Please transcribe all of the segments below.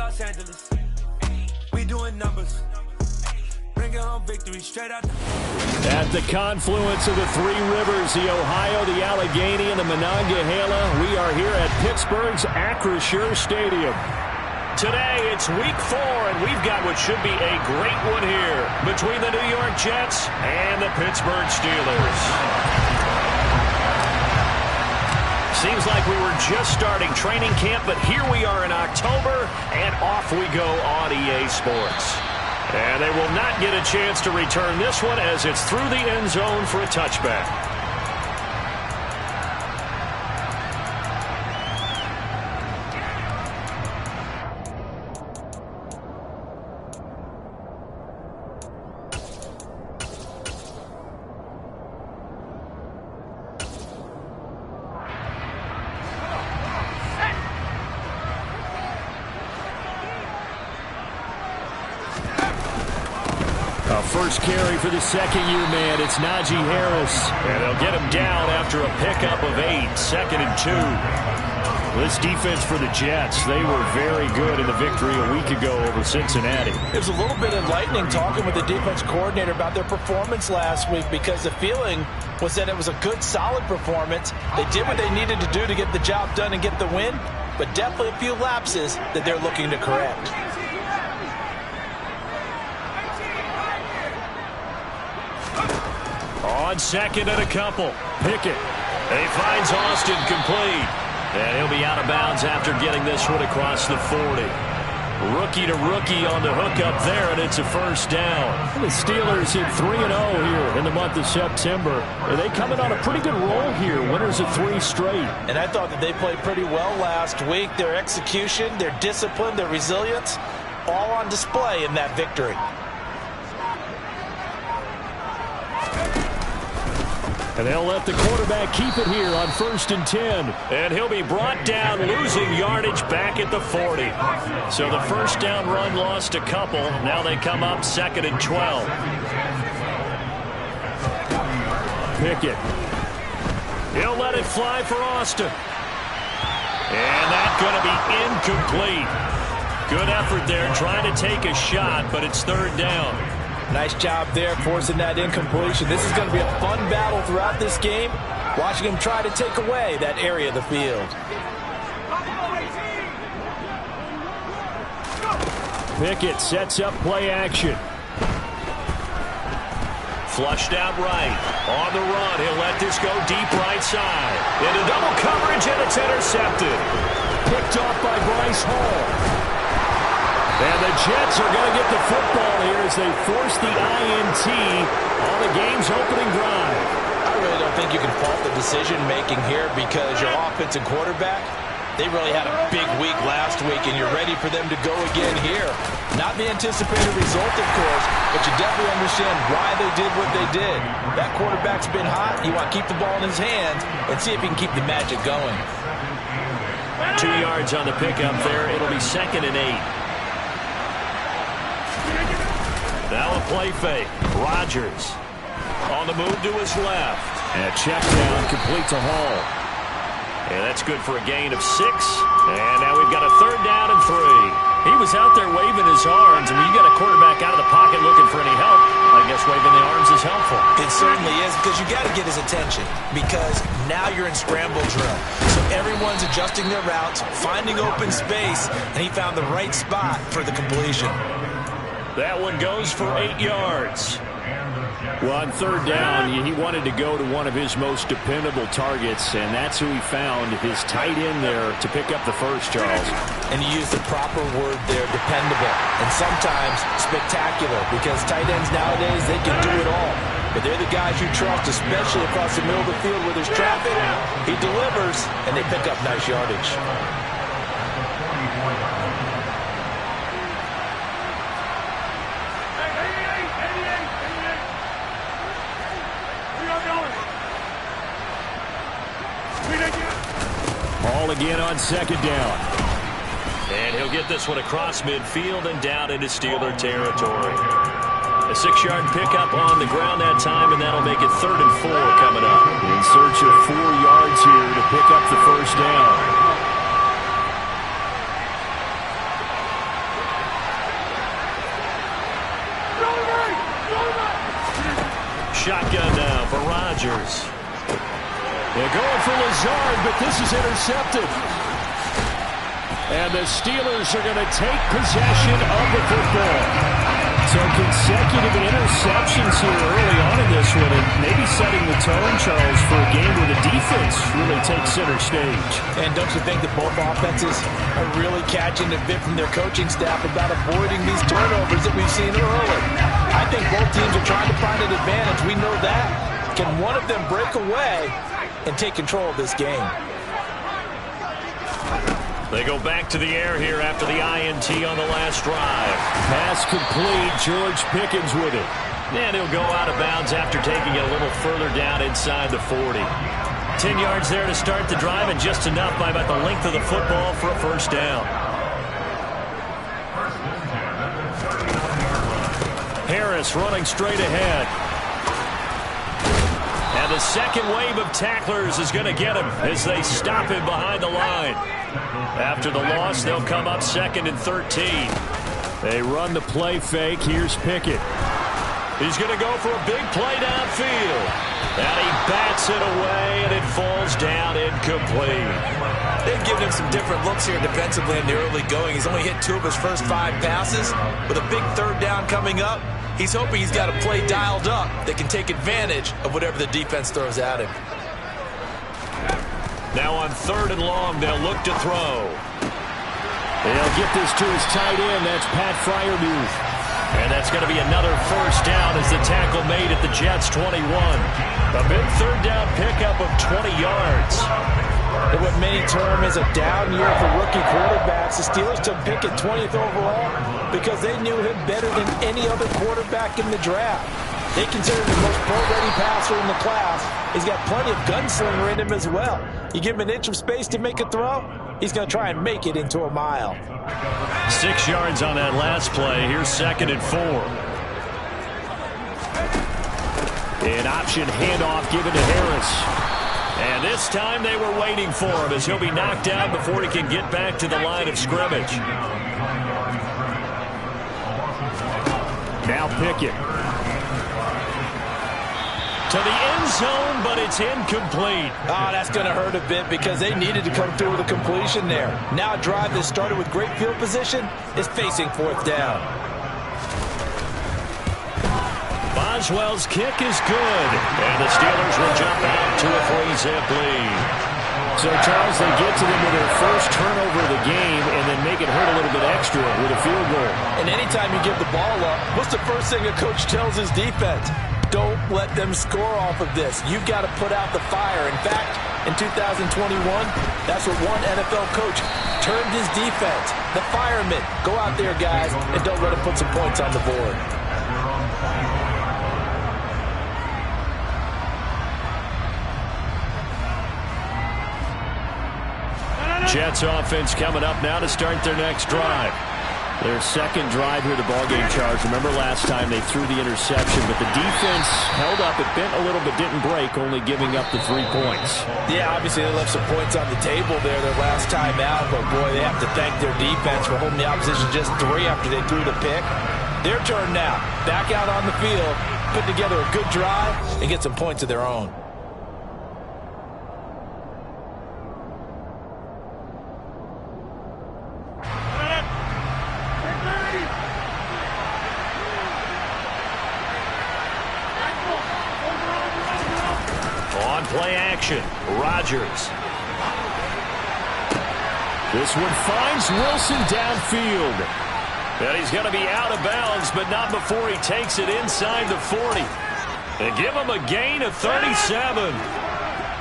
Los Angeles. We doing numbers. Bringing home victory straight out. At the confluence of the three rivers, the Ohio, the Allegheny, and the Monongahela, we are here at Pittsburgh's Acrisure Stadium. Today, it's week 4, and we've got what should be a great one here between the New York Jets and the Pittsburgh Steelers. Seems like we were just starting training camp, but here we are in October, and off we go on EA Sports. And they will not get a chance to return this one as it's through the end zone for a touchback. First carry for the second-year man. It's Najee Harris. And they'll get him down after a pickup of 8, 2nd and 2. This defense for the Jets, they were very good in the victory a week ago over Cincinnati. It was a little bit enlightening talking with the defense coordinator about their performance last week because the feeling was that it was a good, solid performance. They did what they needed to do to get the job done and get the win, but definitely a few lapses that they're looking to correct. On second and a couple, Pickett. And he finds Austin complete. And he'll be out of bounds after getting this one across the 40. Rookie to rookie on the hook up there, and it's a first down. The Steelers hit 3-0 here in the month of September. They coming on a pretty good roll here, winners of 3 straight. And I thought that they played pretty well last week. Their execution, their discipline, their resilience, all on display in that victory. And they'll let the quarterback keep it here on 1st and 10. And he'll be brought down, losing yardage back at the 40. So the first down run lost a couple. Now they come up 2nd and 12. Pickett. He'll let it fly for Austin. And that's going to be incomplete. Good effort there, trying to take a shot, but it's 3rd down. Nice job there forcing that incompletion. This is going to be a fun battle throughout this game, watching him try to take away that area of the field. Pickett sets up play action. Flushed out right. On the run, he'll let this go deep right side. Into double coverage, and it's intercepted. Picked off by Bryce Hall. And the Jets are going to get the football here as they force the INT on the game's opening drive. I really don't think you can fault the decision-making here because your offensive quarterback, they really had a big week last week, and you're ready for them to go again here. Not the anticipated result, of course, but you definitely understand why they did what they did. That quarterback's been hot. You want to keep the ball in his hands and see if he can keep the magic going. 2 yards on the pickup there. It'll be 2nd and 8. Now a play fake. Rodgers on the move to his left. And a check down complete to Hall. And that's good for a gain of 6. And now we've got a 3rd down and 3. He was out there waving his arms, and when you got a quarterback out of the pocket looking for any help, I guess waving the arms is helpful. It certainly is, because you got to get his attention, because now you're in scramble drill. So everyone's adjusting their routes, finding open space, and he found the right spot for the completion. That one goes for 8 yards. Well, on 3rd down, he wanted to go to one of his most dependable targets, and that's who he found, his tight end there to pick up the first, Charles. And you use the proper word there, dependable, and sometimes spectacular, because tight ends nowadays, they can do it all. But they're the guys you trust, especially across the middle of the field where there's traffic. He delivers, and they pick up nice yardage. Ball again on 2nd down. And he'll get this one across midfield and down into Steeler territory. A 6-yard pickup on the ground that time, and that'll make it 3rd and 4 coming up. In search of 4 yards here to pick up the first down. shotgun now for Rodgers. They're going for Lazard, but this is intercepted. And the Steelers are going to take possession of the football. So consecutive interceptions here early on in this one, and maybe setting the tone, Charles, for a game where the defense really takes center stage. And don't you think that both offenses are really catching a bit from their coaching staff about avoiding these turnovers that we've seen early? I think both teams are trying to find an advantage. We know that. Can one of them break away and take control of this game? They go back to the air here after the INT on the last drive. Pass complete. George Pickens with it. And he'll go out of bounds after taking it a little further down inside the 40. 10 yards there to start the drive, and just enough by about the length of the football for a first down. Harris running straight ahead. And the second wave of tacklers is going to get him as they stop him behind the line. After the loss, they'll come up 2nd and 13. They run the play fake. Here's Pickett. He's going to go for a big play downfield. And he bats it away, and it falls down incomplete. They've given him some different looks here defensively in the early going. He's only hit 2 of his first 5 passes. With a big 3rd down coming up, he's hoping he's got a play dialed up that can take advantage of whatever the defense throws at him. Now on 3rd and long, they'll look to throw. They'll get this to his tight end. That's Pat Freiermuth. And that's going to be another first down as the tackle made at the Jets' 21. A big 3rd down pickup of 20 yards. And what many term is a down year for rookie quarterbacks, the Steelers took Pickett 20th overall because they knew him better than any other quarterback in the draft. They consider him the most pro-ready passer in the class. He's got plenty of gunslinger in him as well. You give him an inch of space to make a throw, he's going to try and make it into a mile. 6 yards on that last play. Here's 2nd and 4. An option handoff given to Harris. And this time they were waiting for him as he'll be knocked down before he can get back to the line of scrimmage. Now Pickett. To the end zone, but it's incomplete. Oh, that's going to hurt a bit because they needed to come through with a completion there. Now a drive that started with great field position is facing 4th down. Boswell's kick is good. And the Steelers will jump out to a 3-zip lead. So, Charles, they get to them with their first turnover of the game and then make it hurt a little bit extra with a field goal. And anytime you give the ball up, what's the first thing a coach tells his defense? Don't let them score off of this. You've got to put out the fire. In fact, in 2021, that's what one NFL coach termed his defense. The firemen. Go out there, guys, and don't let them put some points on the board. Jets offense coming up now to start their next drive. Their second drive here, the ballgame charge. Remember last time they threw the interception, but the defense held up. It bent a little but didn't break, only giving up the 3 points. Yeah, obviously they left some points on the table there their last time out, but boy, they have to thank their defense for holding the opposition just 3 after they threw the pick. Their turn now. Back out on the field, put together a good drive, and get some points of their own. Play action. Rodgers. This one finds Wilson downfield. And he's going to be out of bounds, but not before he takes it inside the 40. And give him a gain of 37.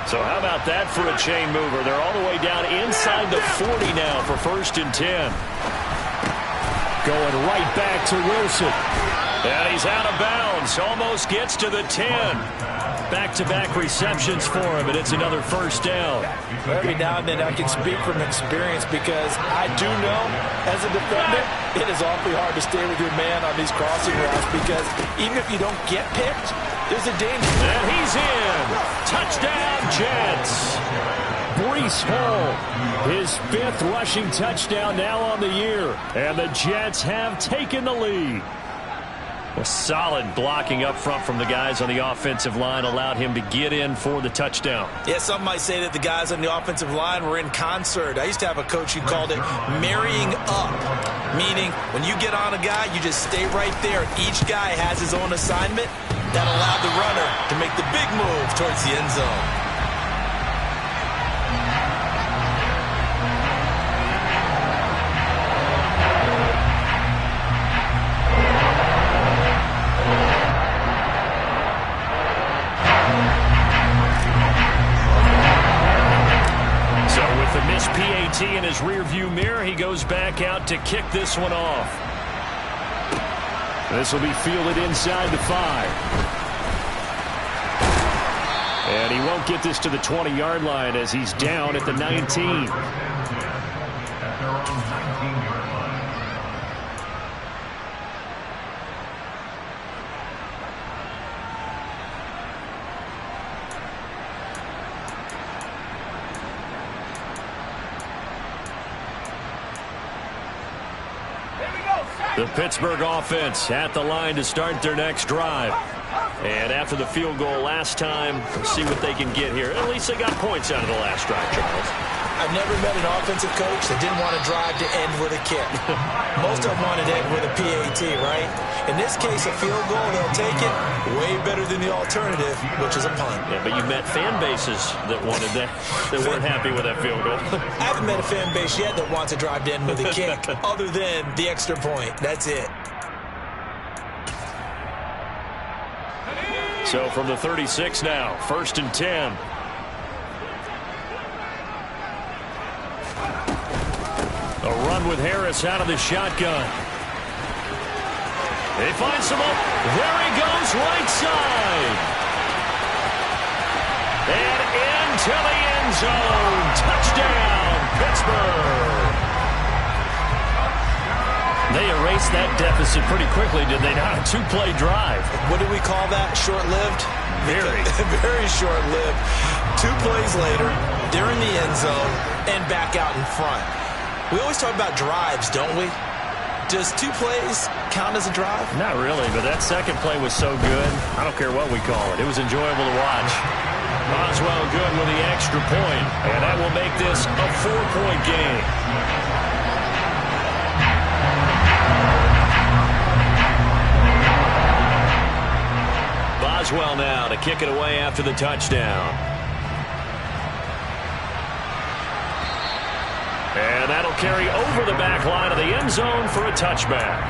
So how about that for a chain mover? They're all the way down inside the 40 now for 1st and 10. Going right back to Wilson. And he's out of bounds. Almost gets to the 10. Back-to-back receptions for him, and it's another first down. Every now and then I can speak from experience because I do know, as a defender, it is awfully hard to stay with your man on these crossing routes because even if you don't get picked, there's a danger. And he's in. Touchdown, Jets. Breece Hall, his 5th rushing touchdown now on the year, and the Jets have taken the lead. Well, solid blocking up front from the guys on the offensive line allowed him to get in for the touchdown. Yeah, some might say that the guys on the offensive line were in concert. I used to have a coach who called it marrying up, meaning when you get on a guy, you just stay right there. Each guy has his own assignment. That allowed the runner to make the big move towards the end zone. PAT in his rearview mirror, he goes back out to kick this one off. This will be fielded inside the 5. And he won't get this to the 20-yard line as he's down at the 19. The Pittsburgh offense at the line to start their next drive. And after the field goal last time, let's see what they can get here. At least they got points out of the last drive, Charles. I've never met an offensive coach that didn't want to drive to end with a kick. Most of them wanted to end with a PAT, right? In this case, a field goal, they'll take it. Way better than the alternative, which is a punt. Yeah, but you met fan bases that wanted that, that weren't happy with that field goal. I haven't met a fan base yet that wants to drive to end with a kick, other than the extra point. That's it. So from the 36 now, 1st and 10. A run with Harris out of the shotgun. He finds him up. There he goes, right side. And into the end zone. Touchdown, Pittsburgh. They erased that deficit pretty quickly, did they not? A 2-play drive. What do we call that? Short-lived? Very. Very short-lived. 2 plays later, they're in the end zone and back out in front. We always talk about drives, don't we? Does 2 plays count as a drive? Not really, but that second play was so good. I don't care what we call it. It was enjoyable to watch. Boswell good with the extra point, and that will make this a 4-point game. Boswell now to kick it away after the touchdown. And that'll carry over the back line of the end zone for a touchback.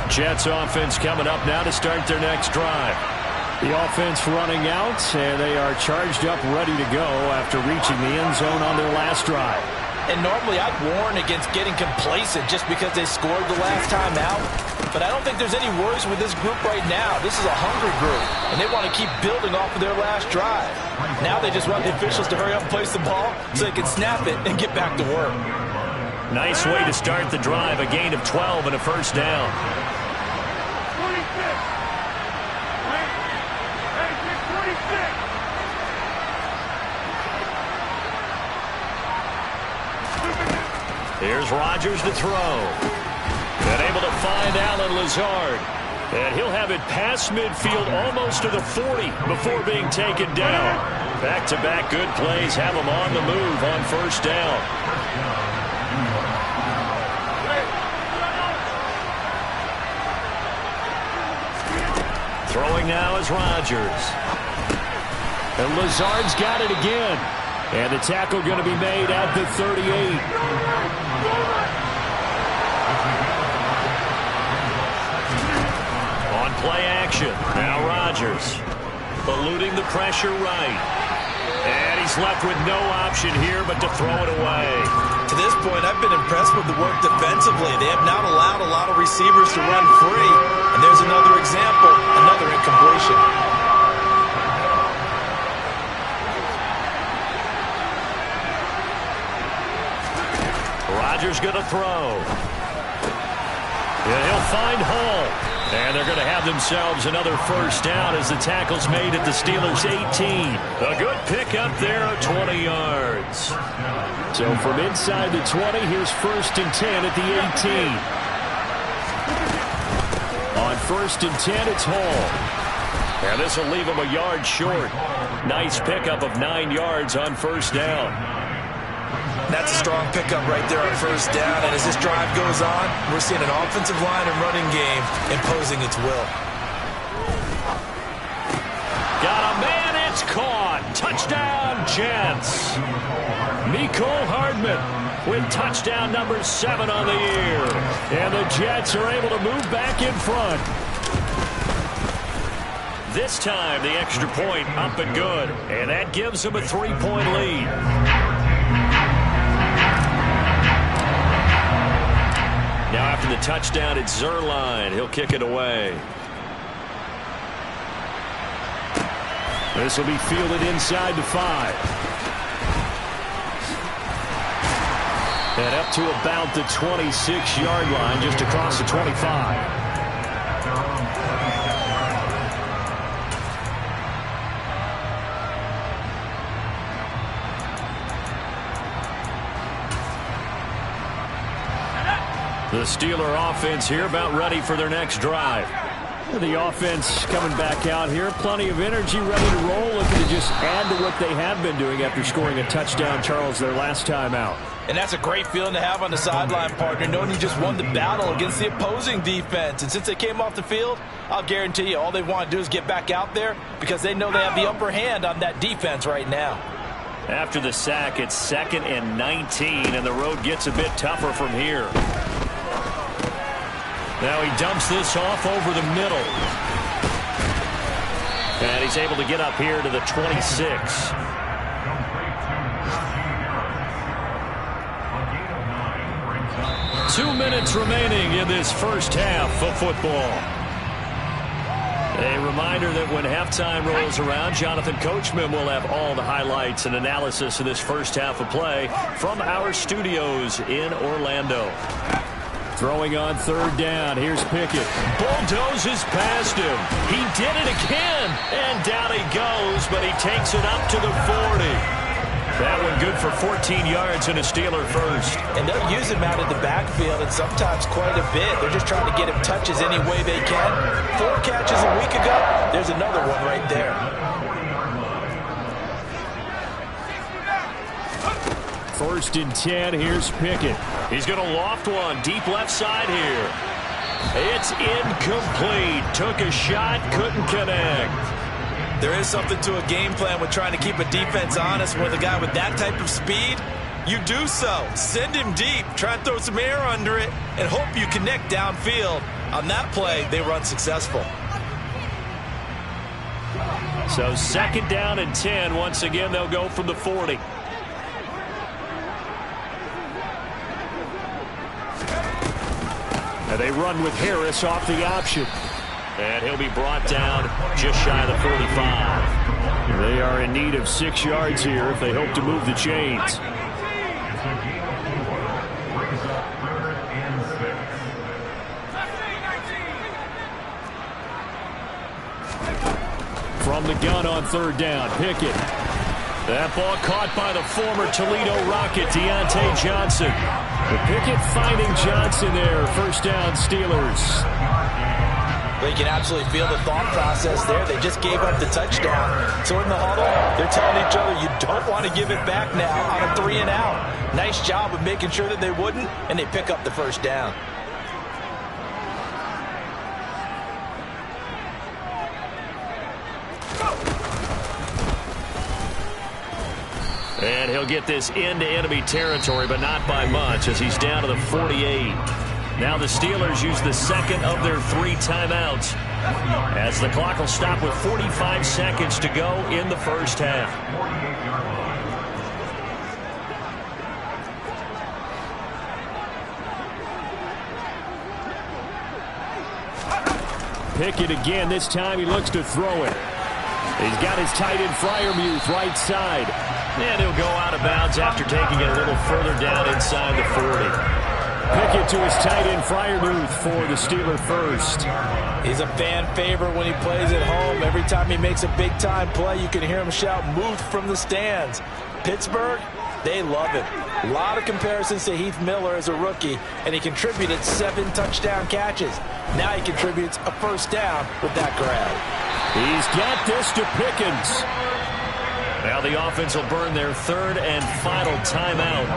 Jets offense coming up now to start their next drive. The offense running out, and they are charged up, ready to go after reaching the end zone on their last drive. And normally I'd warn against getting complacent just because they scored the last time out. But I don't think there's any worries with this group right now. This is a hungry group, and they want to keep building off of their last drive. Now they just want the officials to hurry up and place the ball so they can snap it and get back to work. Nice way to start the drive, a gain of 12 and a first down. Here's Rodgers to throw. And able to find Allen Lazard. And he'll have it past midfield almost to the 40 before being taken down. Back-to-back good plays have him on the move on first down. Throwing now is Rodgers. And Lazard's got it again. And the tackle going to be made at the 38. On play action. Now Rodgers. Eluding the pressure right. And he's left with no option here but to throw it away. To this point, I've been impressed with the work defensively. They have not allowed a lot of receivers to run free. And there's another example, another incompletion. Rodgers going to throw. And he'll find Hall. And they're going to have themselves another first down as the tackle's made at the Steelers' 18. A good pickup there of 20 yards. So from inside the 20, here's 1st and 10 at the 18. On 1st and 10, it's Hall. And this will leave him a yard short. Nice pickup of 9 yards on first down. That's a strong pickup right there on first down. And as this drive goes on, we're seeing an offensive line and running game imposing its will. Got a man, it's caught. Touchdown, Jets. Mecole Hardman with touchdown number 7 on the year. And the Jets are able to move back in front. This time, the extra point up and good. And that gives them a 3-point lead. Now after the touchdown, it's Zerline. He'll kick it away. This will be fielded inside the 5. And up to about the 26-yard line, just across the 25. The Steeler offense here about ready for their next drive. The offense coming back out here. Plenty of energy, ready to roll, looking to just add to what they have been doing after scoring a touchdown, Charles, their last time out. And that's a great feeling to have on the sideline, partner, knowing you just won the battle against the opposing defense. And since they came off the field, I'll guarantee you all they want to do is get back out there because they know they have the upper hand on that defense right now. After the sack, it's 2nd and 19, and the road gets a bit tougher from here. Now he dumps this off over the middle. And he's able to get up here to the 26. Two minutes remaining in this first half of football. A reminder that when halftime rolls around, Jonathan Coachman will have all the highlights and analysis of this first half of play from our studios in Orlando. Throwing on 3rd down. Here's Pickett. Bulldozes past him. He did it again. And down he goes, but he takes it up to the 40. That one good for 14 yards and a Steeler first. And they'll use him out of the backfield, and sometimes quite a bit. They're just trying to get him touches any way they can. 4 catches a week ago. There's another one right there. 1st and 10. Here's Pickett. He's going to loft one deep left side here. It's incomplete. Took a shot, couldn't connect. There is something to a game plan with trying to keep a defense honest. With a guy with that type of speed, you do so. Send him deep, try and throw some air under it, and hope you connect downfield. On that play, they were unsuccessful. So 2nd down and 10. Once again, they'll go from the 40. And they run with Harris off the option. And he'll be brought down just shy of the 45. They are in need of 6 yards here if they hope to move the chains. From the gun on 3rd down, Pickett. That ball caught by the former Toledo Rocket, Deontay Johnson. The Pickett finding Johnson there. 1st down, Steelers. But you can absolutely feel the thought process there. They just gave up the touchdown. So in the huddle, they're telling each other, you don't want to give it back now on a 3 and out. Nice job of making sure that they wouldn't, and they pick up the 1st down. And he'll get this into enemy territory, but not by much, as he's down to the 48. Now the Steelers use the 2nd of their 3 timeouts, as the clock will stop with 45 seconds to go in the first half. Pickett again. This time he looks to throw it. He's got his tight end Freiermuth right side. And he'll go out of bounds after taking it a little further down inside the 40. Pickett to his tight end, Freiermuth, for the Steeler first. He's a fan favorite when he plays at home. Every time he makes a big-time play, you can hear him shout, "Muth," from the stands. Pittsburgh, they love him. A lot of comparisons to Heath Miller as a rookie, and he contributed 7 touchdown catches. Now he contributes a first down with that grab. He's got this to Pickens. Now the offense will burn their third and final timeout.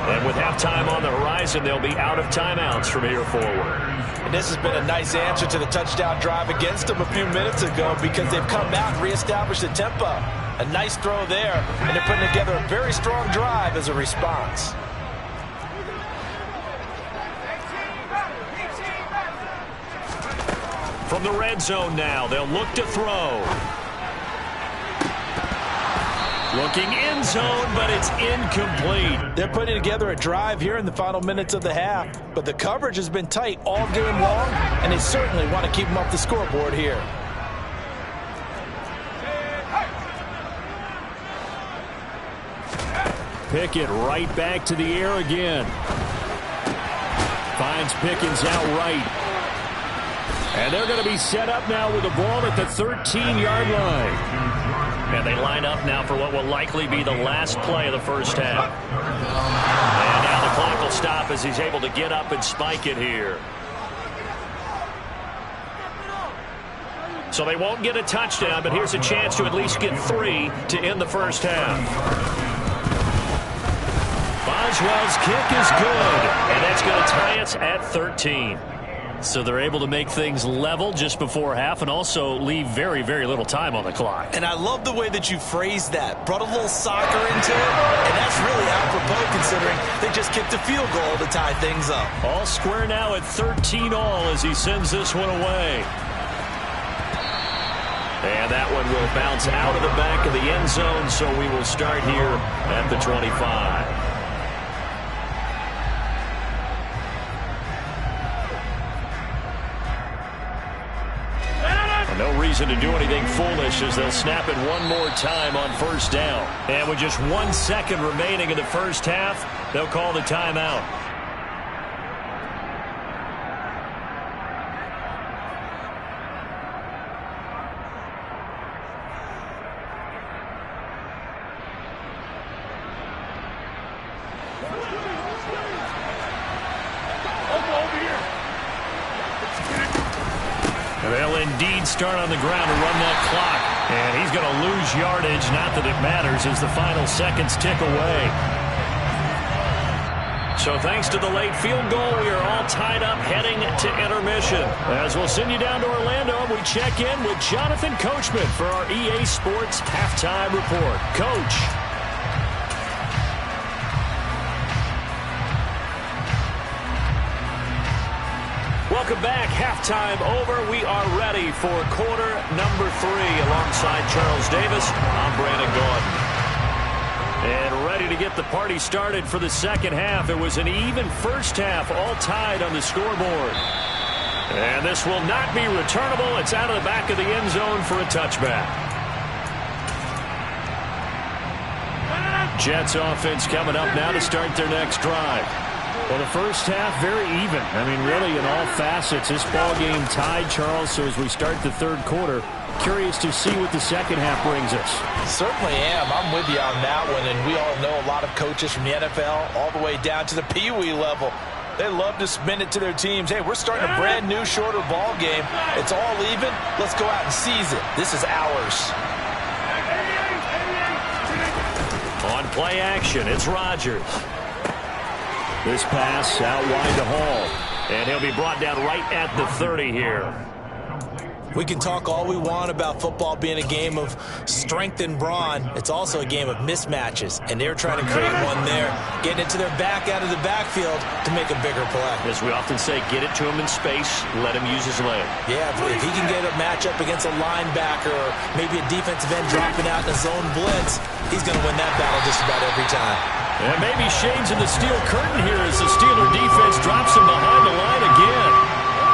And with halftime on the horizon, they'll be out of timeouts from here forward. And this has been a nice answer to the touchdown drive against them a few minutes ago, because they've come out and reestablished the tempo. A nice throw there, and they're putting together a very strong drive as a response. From the red zone now, they'll look to throw. Looking end zone, but it's incomplete. They're putting together a drive here in the final minutes of the half, but the coverage has been tight all game long, and they certainly want to keep them off the scoreboard here. Pickett right back to the air again. Finds Pickens out right. And they're going to be set up now with the ball at the 13-yard line. And they line up now for what will likely be the last play of the first half. And now the clock will stop as he's able to get up and spike it here. So they won't get a touchdown, but here's a chance to at least get 3 to end the first half. Boswell's kick is good, and that's going to tie us at 13. So they're able to make things level just before half and also leave very, very little time on the clock. And I love the way that you phrased that. Brought a little soccer into it, and that's really apropos considering they just kicked a field goal to tie things up. All square now at 13 all as he sends this one away. And that one will bounce out of the back of the end zone, so we will start here at the 25. No reason to do anything foolish as they'll snap it one more time on first down. And with just 1 second remaining in the first half, they'll call the timeout. They'll indeed start on the ground to run that clock. And he's going to lose yardage. Not that it matters as the final seconds tick away. So thanks to the late field goal, we are all tied up heading to intermission. As we'll send you down to Orlando, we check in with Jonathan Coachman for our EA Sports Halftime Report. Coach. Welcome back. Halftime over. We are ready for quarter number 3 alongside Charles Davis. I'm Brandon Gordon. And ready to get the party started for the second half. It was an even first half, all tied on the scoreboard. And this will not be returnable. It's out of the back of the end zone for a touchback. Jets offense coming up now to start their next drive. Well, the first half, very even. I mean, really, in all facets, this ball game tied, Charles. So as we start the third quarter, curious to see what the second half brings us. Certainly am. I'm with you on that one. And we all know a lot of coaches from the NFL all the way down to the Pee-wee level. They love to spin it to their teams. Hey, we're starting a brand new, shorter ball game. It's all even. Let's go out and seize it. This is ours. On play action, it's Rodgers. This pass out wide to Hall. And he'll be brought down right at the 30 here. We can talk all we want about football being a game of strength and brawn. It's also a game of mismatches, and they're trying to create one there, getting it to their back out of the backfield to make a bigger play. As we often say, get it to him in space, let him use his leg. Yeah, if he can get a matchup against a linebacker or maybe a defensive end dropping out in a zone blitz, he's going to win that battle just about every time. And maybe shades in the steel curtain here as the Steeler defense drops him behind the line again.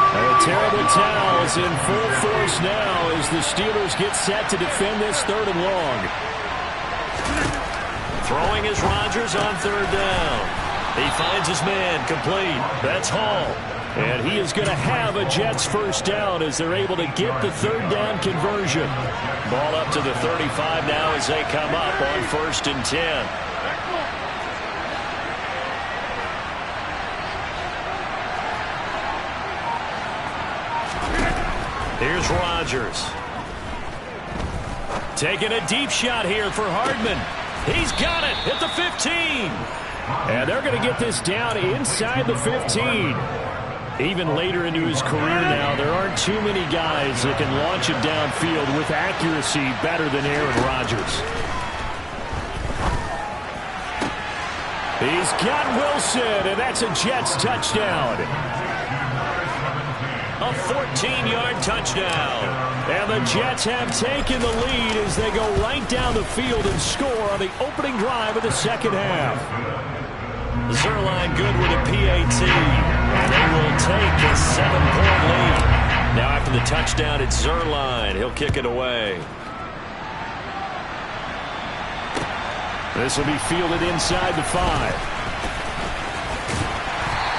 And a terrible towel is in full force now as the Steelers get set to defend this third and long. Throwing is Rodgers on third down. He finds his man, complete. That's Hall. And he is going to have a Jets first down as they're able to get the third down conversion. Ball up to the 35 now as they come up on 1st and 10. Here's Rodgers. Taking a deep shot here for Hardman. He's got it at the 15. And they're going to get this down inside the 15. Even later into his career now, there aren't too many guys that can launch it downfield with accuracy better than Aaron Rodgers. He's got Wilson, and that's a Jets touchdown. A 14-yard touchdown. And the Jets have taken the lead as they go right down the field and score on the opening drive of the second half. Zerline good with a PAT. And they will take a 7-point lead. Now after the touchdown, it's Zerline. He'll kick it away. This will be fielded inside the 5.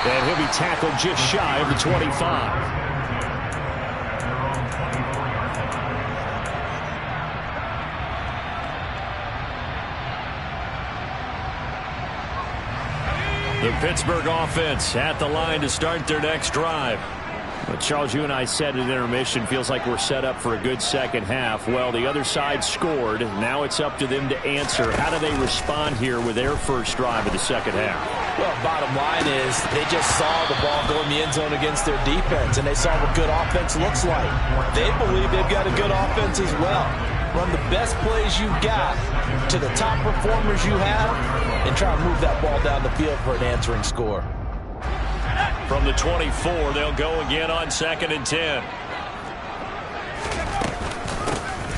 And he'll be tackled just shy of the 25. The Pittsburgh offense at the line to start their next drive. Well, Charles, you and I said at intermission, feels like we're set up for a good second half. Well, the other side scored. Now it's up to them to answer. How do they respond here with their first drive of the second half? Well, bottom line is they just saw the ball go in the end zone against their defense, and they saw what good offense looks like. They believe they've got a good offense as well. Run the best plays you've got to the top performers you have and try and move that ball down the field for an answering score. From the 24, they'll go again on 2nd and 10.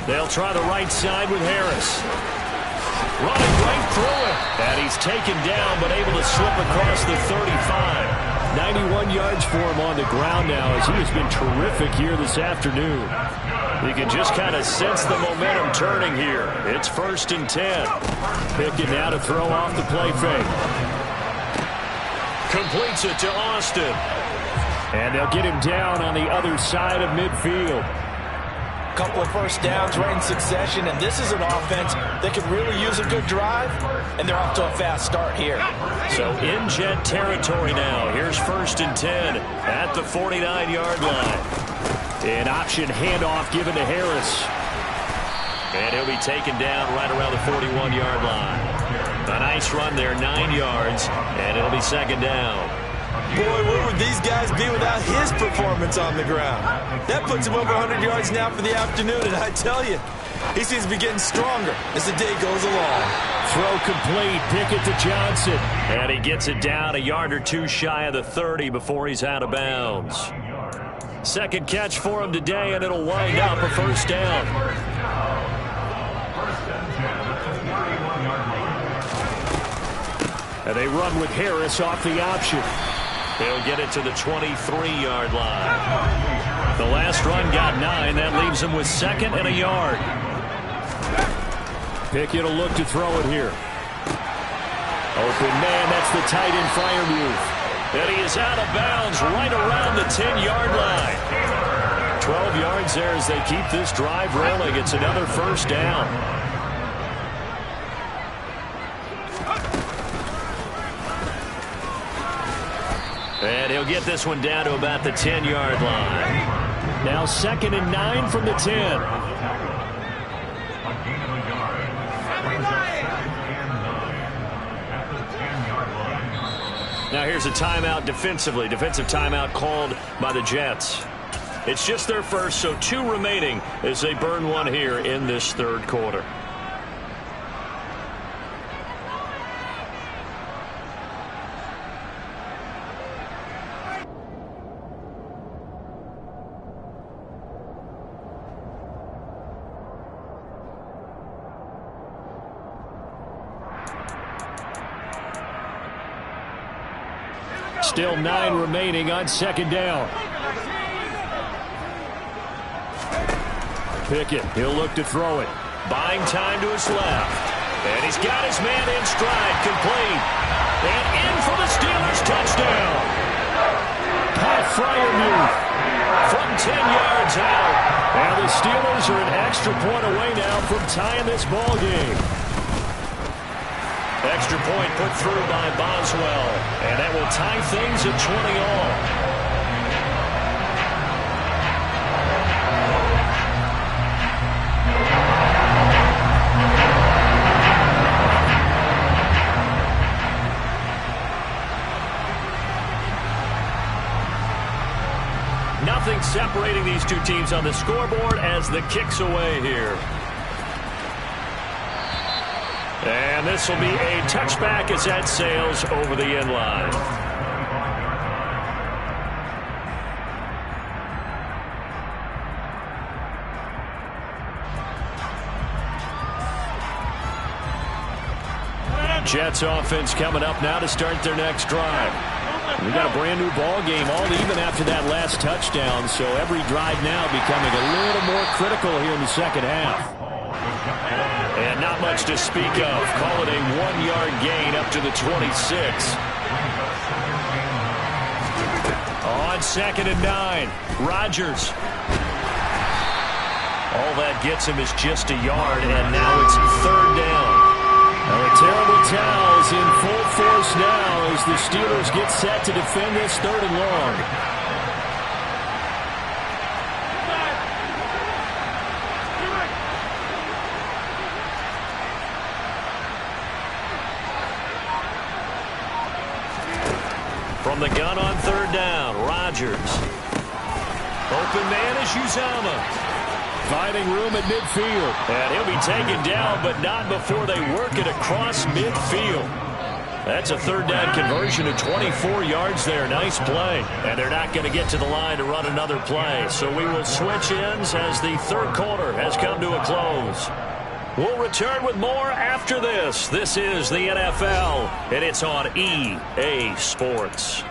They'll try the right side with Harris. Running right through it. And he's taken down but able to slip across the 35. 91 yards for him on the ground now as he has been terrific here this afternoon. You can just kind of sense the momentum turning here. It's 1st and 10. Pickett now to throw off the play fake. Completes it to Austin. And they'll get him down on the other side of midfield. Couple of first downs right in succession, and this is an offense that could really use a good drive, and they're off to a fast start here. So in Jet territory now. Here's 1st and 10 at the 49-yard line. An option handoff given to Harris. And he'll be taken down right around the 41-yard line. A nice run there, 9 yards, and it'll be 2nd down. Boy, where would these guys be without his performance on the ground? That puts him over 100 yards now for the afternoon, and I tell you, he seems to be getting stronger as the day goes along. Throw complete, Pickett to Johnson. And he gets it down a yard or two shy of the 30 before he's out of bounds. Second catch for him today, and it'll wind up a first down. And they run with Harris off the option. They'll get it to the 23-yard line. The last run got 9. That leaves them with 2nd and a yard. Pickett will look to throw it here. Open man, that's the tight end Freiermuth. And he is out of bounds right around the 10-yard line. 12 yards there as they keep this drive rolling. It's another first down. And he'll get this one down to about the 10-yard line. Now 2nd and 9 from the 10. Now here's a timeout defensively. Defensive timeout called by the Jets. It's just their first, so 2 remaining as they burn one here in this third quarter. Still 9 remaining on 2nd down. Pickett, he'll look to throw it. Buying time to his left. And he's got his man in stride, complete. And in for the Steelers. Touchdown. Pat Fryermuth from 10 yards out. And the Steelers are an extra point away now from tying this ball game. Extra point put through by Boswell. And that will tie things at 20 all. Nothing separating these two teams on the scoreboard as the kick's away here. And this will be a touchback as that sails over the end line. Jets offense coming up now to start their next drive. We got a brand new ball game, all even after that last touchdown, so every drive now becoming a little more critical here in the second half. And not much to speak of. Call it a 1-yard gain up to the 26. On 2nd and 9, Rodgers. All that gets him is just a yard, and now it's 3rd down. Now a terrible towels in full force now as the Steelers get set to defend this 3rd and long. From the gun on 3rd down, Rodgers. Open man is Uzomah. Finding room at midfield. And he'll be taken down, but not before they work it across midfield. That's a 3rd down conversion of 24 yards there. Nice play. And they're not going to get to the line to run another play. So we will switch ends as the 3rd quarter has come to a close. We'll return with more after this. This is the NFL, and it's on EA Sports.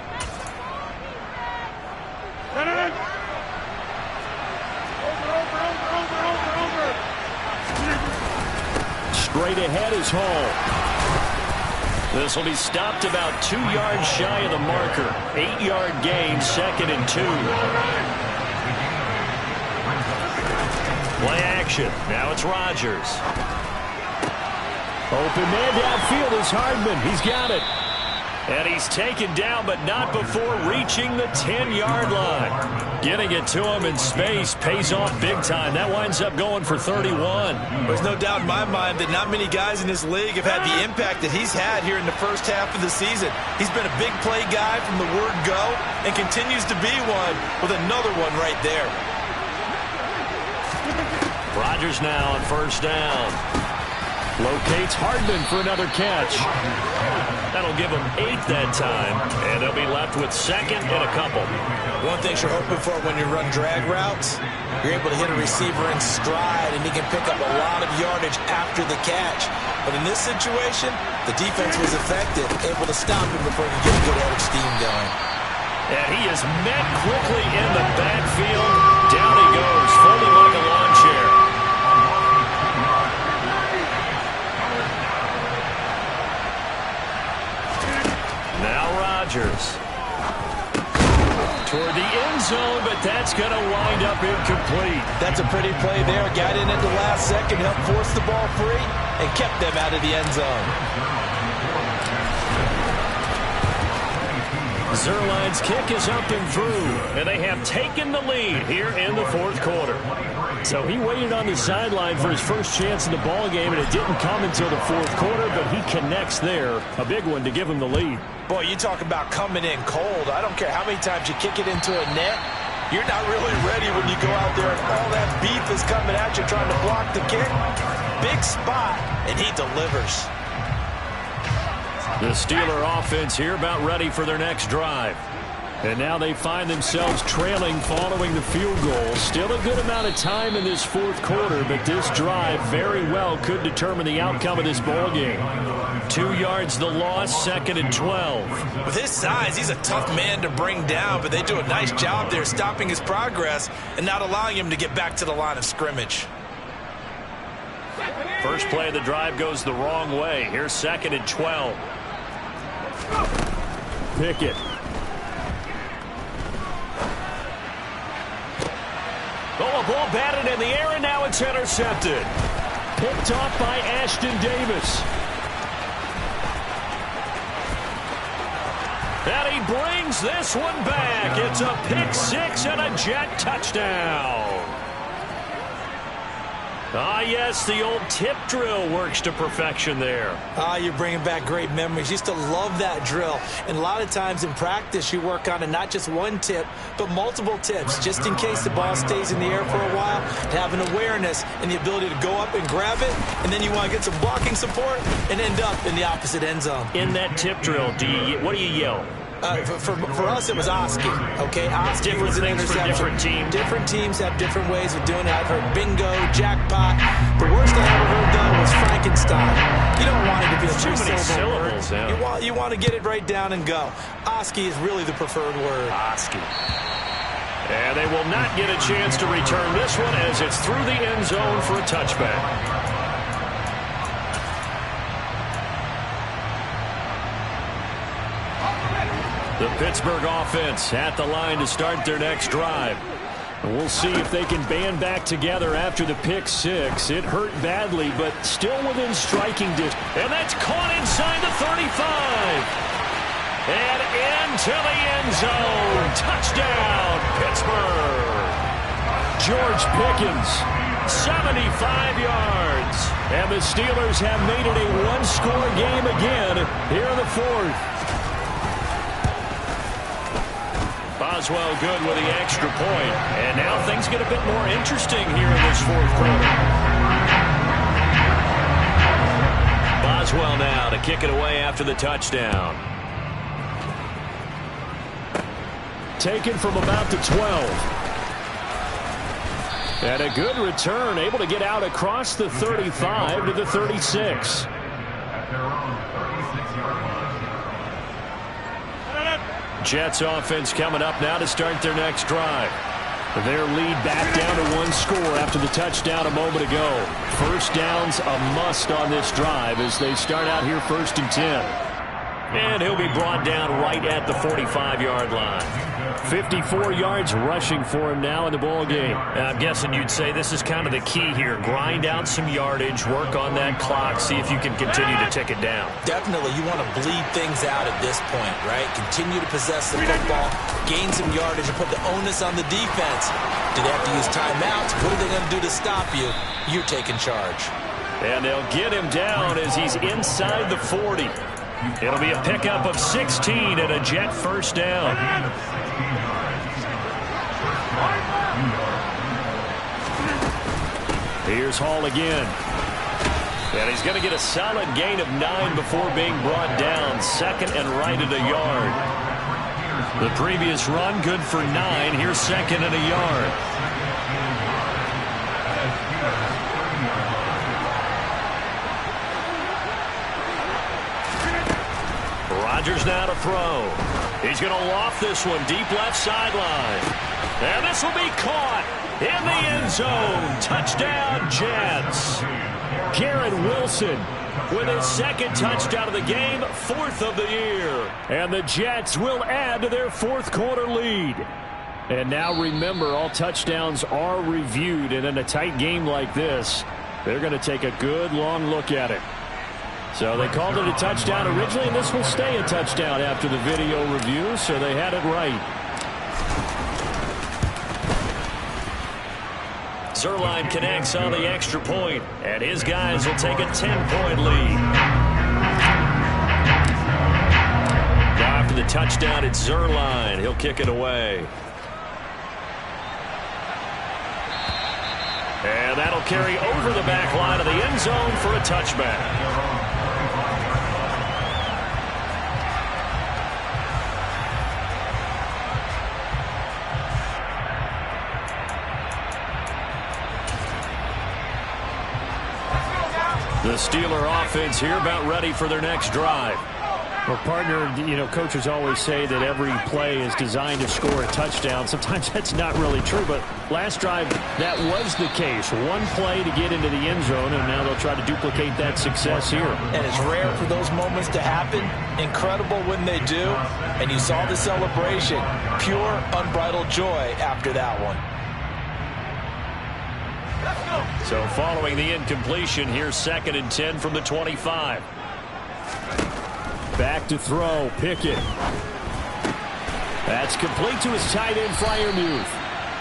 Straight ahead is Hall. This will be stopped about 2 yards shy of the marker. 8-yard gain, 2nd and 2. Play action. Now it's Rodgers. Open man downfield is Hardman. He's got it. And he's taken down, but not before reaching the 10-yard line. Getting it to him in space pays off big time. That winds up going for 31. There's no doubt in my mind that not many guys in this league have had the impact that he's had here in the first half of the season. He's been a big play guy from the word go and continues to be one with another one right there. Rodgers now on 1st down. Locates Hardman for another catch. That'll give him 8 that time, and they'll be left with 2nd and a couple. One thing you're hoping for when you run drag routes, you're able to hit a receiver in stride, and he can pick up a lot of yardage after the catch. But in this situation, the defense was effective, able to stop him before he could get a good head of steam going. And he is met quickly in the backfield. Down he goes, folding like a lawn chair. Now Rodgers. Toward the end zone, but that's going to wind up incomplete. That's a pretty play there. Got in at the last second, helped force the ball free, and kept them out of the end zone. Zerline's kick is up and through, and they have taken the lead here in the 4th quarter. So he waited on the sideline for his first chance in the ball game, and it didn't come until the 4th quarter, but he connects there. A big one to give him the lead. Boy, you talk about coming in cold. I don't care how many times you kick it into a net. You're not really ready when you go out there and all that beef is coming at you trying to block the kick. Big spot, and he delivers. The Steeler offense here about ready for their next drive. And now they find themselves trailing following the field goal. Still a good amount of time in this 4th quarter, but this drive very well could determine the outcome of this ball game. 2 yards the loss, 2nd and 12. With his size, he's a tough man to bring down, but they do a nice job there stopping his progress and not allowing him to get back to the line of scrimmage. First play of the drive goes the wrong way. Here's 2nd and 12. Pickett. Oh, a ball batted in the air, and now it's intercepted. Picked off by Ashton Davis. And he brings this one back. It's a pick six and a Jet touchdown. Ah, yes, the old tip drill works to perfection there. Ah, you're bringing back great memories. Used to love that drill. And a lot of times in practice, you work on it, not just one tip, but multiple tips, just in case the ball stays in the air for a while, to have an awareness and the ability to go up and grab it, and then you want to get some blocking support and end up in the opposite end zone. In that tip drill, what do you yell? For us, it was Oski. Okay, Oski was an interception. Different teams. Different teams have different ways of doing it. I've heard bingo, jackpot. The worst I ever heard, though, was Frankenstein. You don't want it to be a too many syllables. Yeah. You want to get it right down and go. Oski is really the preferred word. Oski. And they will not get a chance to return this one as it's through the end zone for a touchback. The Pittsburgh offense at the line to start their next drive. And we'll see if they can band back together after the pick six. It hurt badly, but still within striking distance. And that's caught inside the 35. And into the end zone. Touchdown, Pittsburgh. George Pickens, 75 yards. And the Steelers have made it a one-score game again here in the fourth. Boswell good with the extra point. And now things get a bit more interesting here in this fourth quarter. Boswell now to kick it away after the touchdown. Taken from about the 12. And a good return, able to get out across the 35 to the 36. Jets offense coming up now to start their next drive. Their lead back down to one score after the touchdown a moment ago. First down's a must on this drive as they start out here 1st and 10. And he'll be brought down right at the 45-yard line. 54 yards rushing for him now in the ball game. I'm guessing you'd say this is kind of the key here. Grind out some yardage, work on that clock, see if you can continue to tick it down. Definitely, you want to bleed things out at this point, right? Continue to possess the football, gain some yardage, and put the onus on the defense. Do they have to use timeouts? What are they going to do to stop you? You're taking charge. And they'll get him down as he's inside the 40. It'll be a pickup of 16 and a Jet first down. Here's Hall again. And he's going to get a solid gain of 9 before being brought down. Second and right at a yard. The previous run good for 9. Here's second and a yard. Rodgers now to throw. He's going to loft this one deep left sideline. And this will be caught in the end zone. Touchdown, Jets. Garrett Wilson with his second touchdown of the game, 4th of the year. And the Jets will add to their fourth quarter lead. And now remember, all touchdowns are reviewed. And in a tight game like this, they're going to take a good long look at it. So they called it a touchdown originally, and this will stay a touchdown after the video review, so they had it right. Zuerlein connects on the extra point, and his guys will take a 10-point lead. Now after the touchdown, it's Zuerlein. He'll kick it away. And that'll carry over the back line of the end zone for a touchback. The Steeler offense here about ready for their next drive. Well, partner, coaches always say that every play is designed to score a touchdown. Sometimes that's not really true, but last drive, that was the case. One play to get into the end zone, and now they'll try to duplicate that success here. And it's rare for those moments to happen. Incredible when they do. And you saw the celebration. Pure, unbridled joy after that one. So following the incompletion, here's 2nd and 10 from the 25. Back to throw, Pickett. That's complete to his tight end, Freiermuth.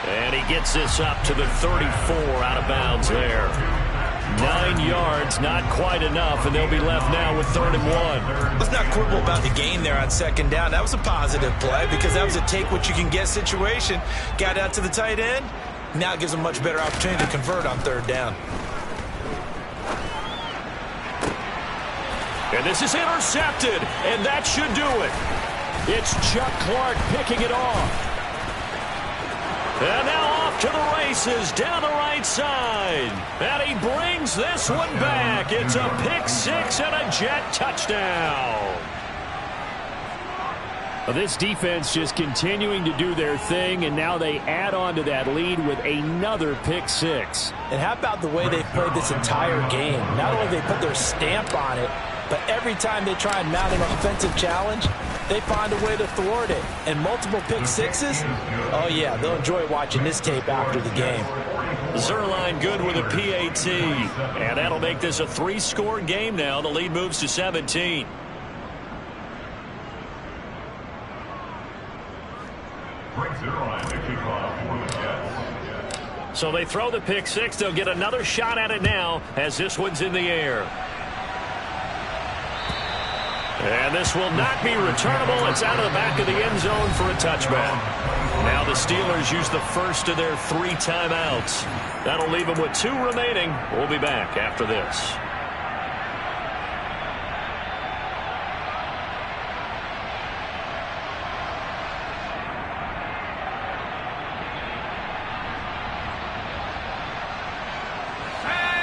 And he gets this up to the 34, out of bounds there. 9 yards, not quite enough, and they'll be left now with 3rd and 1. Let's not quibble about the gain there on 2nd down. That was a positive play because that was a take-what-you-can-get situation. Got out to the tight end. Now it gives them a much better opportunity to convert on 3rd down. And this is intercepted, and that should do it. It's Chuck Clark picking it off. And now off to the races down the right side. And he brings this one back. It's a pick 6 and a Jet touchdown. Well, this defense just continuing to do their thing, and now they add on to that lead with another pick 6. And how about the way they played this entire game? Not only they put their stamp on it, but every time they try and mount an offensive challenge, they find a way to thwart it. And multiple pick 6s, oh yeah, they'll enjoy watching this tape after the game. Zerline good with a PAT. And that'll make this a 3-score game now. The lead moves to 17. So they throw the pick 6. They'll get another shot at it now as this one's in the air. And this will not be returnable. It's out of the back of the end zone for a touchback. Now the Steelers use the first of their 3 timeouts. That'll leave them with 2 remaining. We'll be back after this.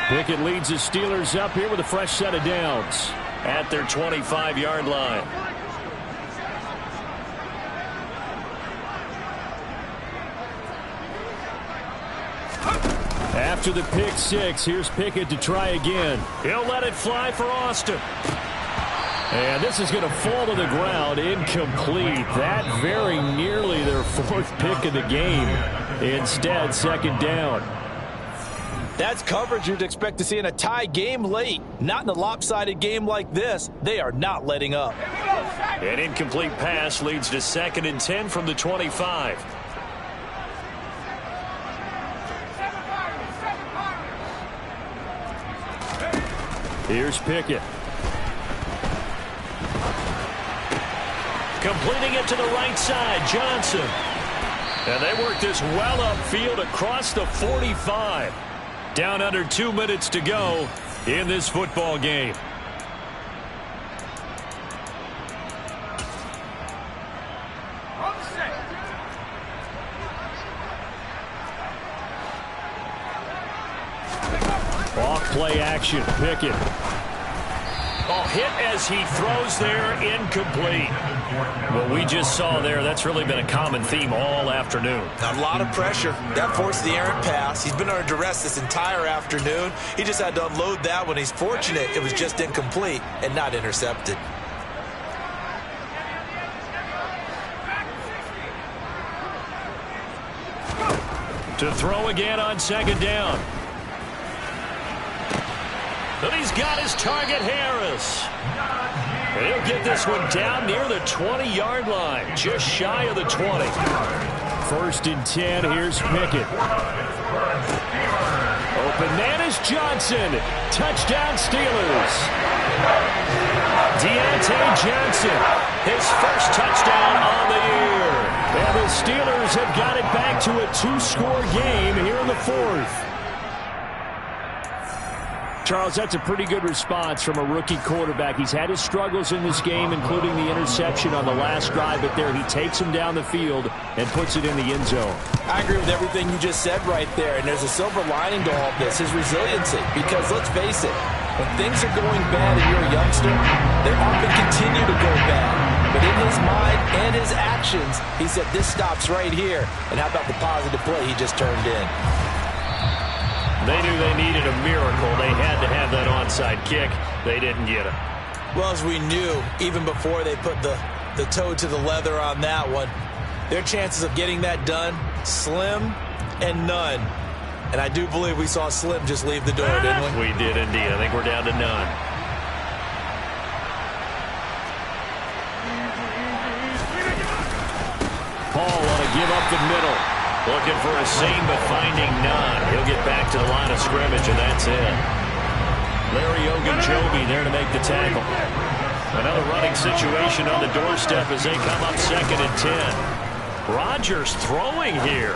Pickett leads the Steelers up here with a fresh set of downs at their 25-yard line. After the pick 6, here's Pickett to try again. He'll let it fly for Austin. And this is going to fall to the ground, incomplete. That very nearly their 4th pick of the game. Instead, 2nd down. That's coverage you'd expect to see in a tie game late. Not in a lopsided game like this. They are not letting up. An incomplete pass leads to 2nd and 10 from the 25. Here's Pickett. Completing it to the right side, Johnson. And they work this well upfield across the 45. Down under 2 minutes to go in this football game. Off play action, Pickett. Hit as he throws there, incomplete. What we just saw there, that's really been a common theme all afternoon. A lot of pressure. That forced the errant pass. He's been under duress this entire afternoon. He just had to unload that one. He's fortunate it was just incomplete and not intercepted. To throw again on 2nd down. But he's got his target, Harris. And he'll get this one down near the 20-yard line, just shy of the 20. 1st and 10, here's Pickett. Open man is Johnson. Touchdown Steelers. Deontay Johnson, his first touchdown on the year. And the Steelers have got it back to a 2-score game here in the 4th. Charles, that's a pretty good response from a rookie quarterback. He's had his struggles in this game, including the interception on the last drive, but there he takes him down the field and puts it in the end zone. I agree with everything you just said right there, and there's a silver lining to all of this, his resiliency, because let's face it, When things are going bad and you're a youngster, they often continue to go bad. But in his mind and his actions, he said, this stops right here. And how about the positive play he just turned in? They knew they needed a miracle. They had to have that onside kick. They didn't get it. Well, as we knew, even before they put the toe to the leather on that one, their chances of getting that done, slim and none. And I do believe we saw Slim just leave the door, didn't we? We did indeed. I think we're down to none. Paul want to give up the middle. Looking for a seam, but finding none. He'll get back to the line of scrimmage, and that's it. Larry Ogunjobi there to make the tackle. Another running situation on the doorstep as they come up 2nd and 10. Rodgers throwing here.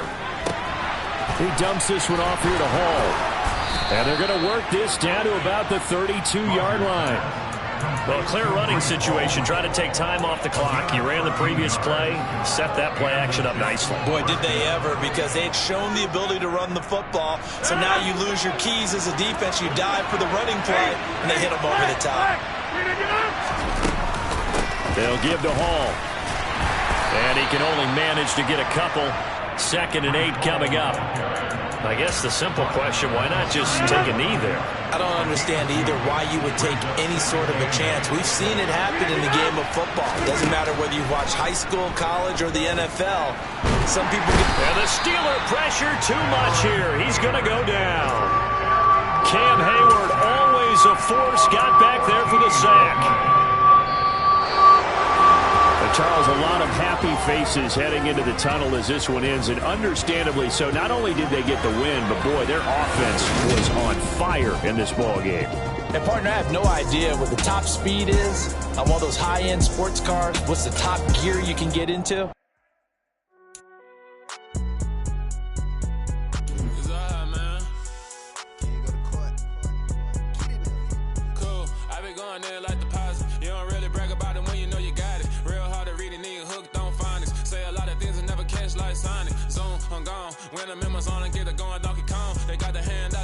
He dumps this one off here to Hall. And they're going to work this down to about the 32-yard line. Well, a clear running situation. Try to take time off the clock. You ran the previous play, set that play action up nicely. Boy, did they ever, because they had shown the ability to run the football. So now you lose your keys as a defense. You dive for the running play, and they hit them over the top. They'll give to Hall. And he can only manage to get a couple. 2nd and 8 coming up. I guess the simple question, why not just take a knee there? I don't understand either why you would take any sort of a chance. We've seen it happen in the game of football. It doesn't matter whether you watch high school, college, or the NFL. Some people get... And the Steeler pressure too much here. He's going to go down. Cam Hayward, always a force, got back there for the sack. Charles, a lot of happy faces heading into the tunnel as this one ends, and understandably so. Not only did they get the win, but boy, their offense was on fire in this ball game. And partner, I have no idea what the top speed is on one of those high-end sports cars. What's the top gear you can get into? When I'm in my zone,